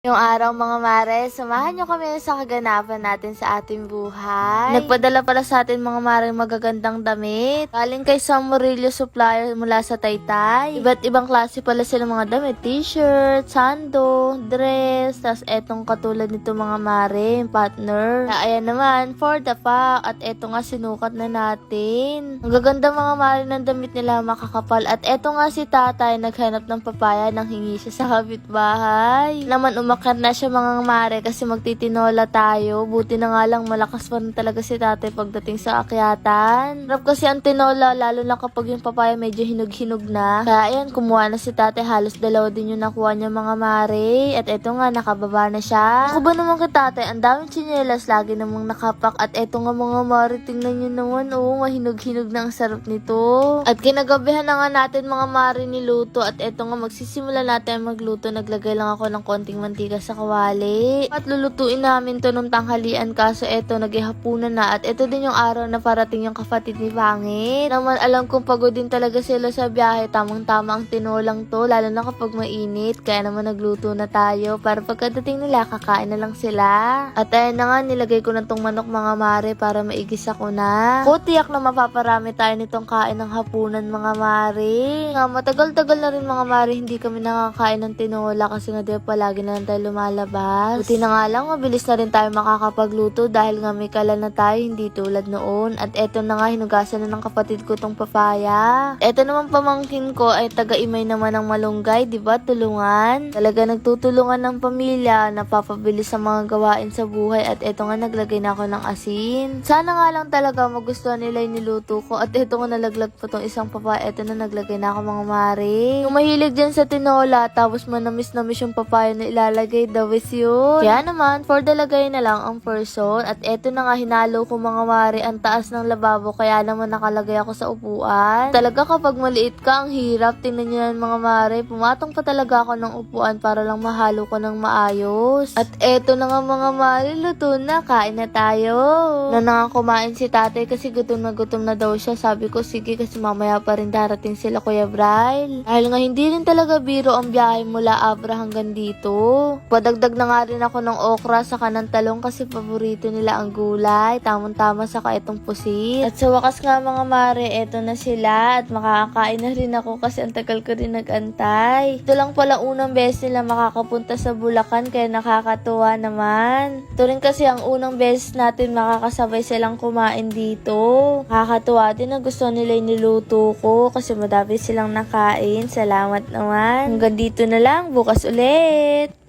Yung araw mga mare, samahan nyo kami sa kaganapan natin sa ating buhay. Nagpadala pala sa atin mga mare magagandang damit. Galing kay Sam Murillo Supplier mula sa Taytay. Iba't ibang klase pala sila mga damit. T-shirt, sando, dress, tas etong katulad nito mga mare, yung partner. Ayan naman, for the pack. At eto nga sinukat na natin. Ang gaganda mga mare ng damit nila makakapal. At eto nga si tatay naghanap ng papaya nang hingi siya sa kapitbahay. Naman umakyat na siya mga mare kasi magtitinola tayo. Buti na nga lang malakas pa rin talaga si tatay pagdating sa akyatan. Sarap kasi ang tinola lalo na kapag yung papaya medyo hinog-hinog na. Kaya ayan, kumuha na si tatay. Halos dalawa din yung nakuha niya mga mare. At eto nga, nakababa na siya. Ako ba naman kay tatay, ang daming tsinelas lagi namang nakapak. At eto nga mga mare, tingnan nyo naman. Oo, mahinog-hinog na ang sarap nito. At kinagabihan na nga natin mga mare niluto. At eto nga, magsisimula natin magluto. Naglagay lang ako ng konting mantika sa kawali. At lulutuin namin to nung tanghalian kaso eto naghihapunan na. At eto din yung araw na parating yung kapatid ni Pangit. Naman alam kong pagod din talaga sila sa biyahe. Tamang-tama ang tinolang to lalo na kapag mainit. Kaya naman nagluto na tayo para pagkadating nila kakain na lang sila. At ayun na nga nilagay ko na tong manok mga mare para maigisa ko na. Tiyak na mapaparami tayo nitong kain ng hapunan mga mare. Nga matagal-tagal na rin mga mare hindi kami nakakain ng tinola kasi nga di palagi na lang tayo lumalabas. Buti na nga lang, mabilis na rin tayo makakapagluto dahil nga may kalan na tayo, hindi tulad noon. At eto na nga, hinugasan na ng kapatid ko tong papaya. Eto naman pamangkin ko ay taga-imay naman ng malunggay, di ba? Tulungan. Talaga nagtutulungan ng pamilya, napapabilis sa mga gawain sa buhay. At eto nga, naglagay na ako ng asin. Sana nga lang talaga magustuhan nila yung niluto ko. At eto nga, nalaglag pa tong isang papaya. Eto na, naglagay na ako mga mare. Yung mahilig dyan sa tinola, tapos manamis-namis yung papaya na ilalagay, dawis yun. Kaya naman, for the lagay na lang ang person. At eto na nga, hinalo ko mga mare, ang taas ng lababo, kaya naman nakalagay ako sa upuan. Talaga kapag maliit ka, ang hirap. Tingnan nyo yan mga mare, pumatong pa talaga ako ng upuan para lang mahalo ko ng maayos. At eto na nga mga mare, luto na, kain na tayo. Na nga kumain si tatay kasi gutom na daw siya. Sabi ko, sige kasi mamaya pa rin darating sila Kuya Braille. Dahil nga hindi rin talaga biro ang biyahe mula Abra hanggang dito. Padagdag na nga rin ako ng okra sa kanang talong kasi paborito nila ang gulay. Tamang-tama sa itong pusit. At sa wakas nga mga mare, eto na sila at makakakain na rin ako kasi ang tagal ko rin nag-antay. Ito lang pala unang beses nila makakapunta sa Bulacan kaya nakakatuwa naman. Ito rin kasi ang unang beses natin makakasabay silang kumain dito. Nakakatuwa din na gusto nila yung niluto ko kasi madami silang nakain. Salamat naman. Hanggang dito na lang. Bukas ulit.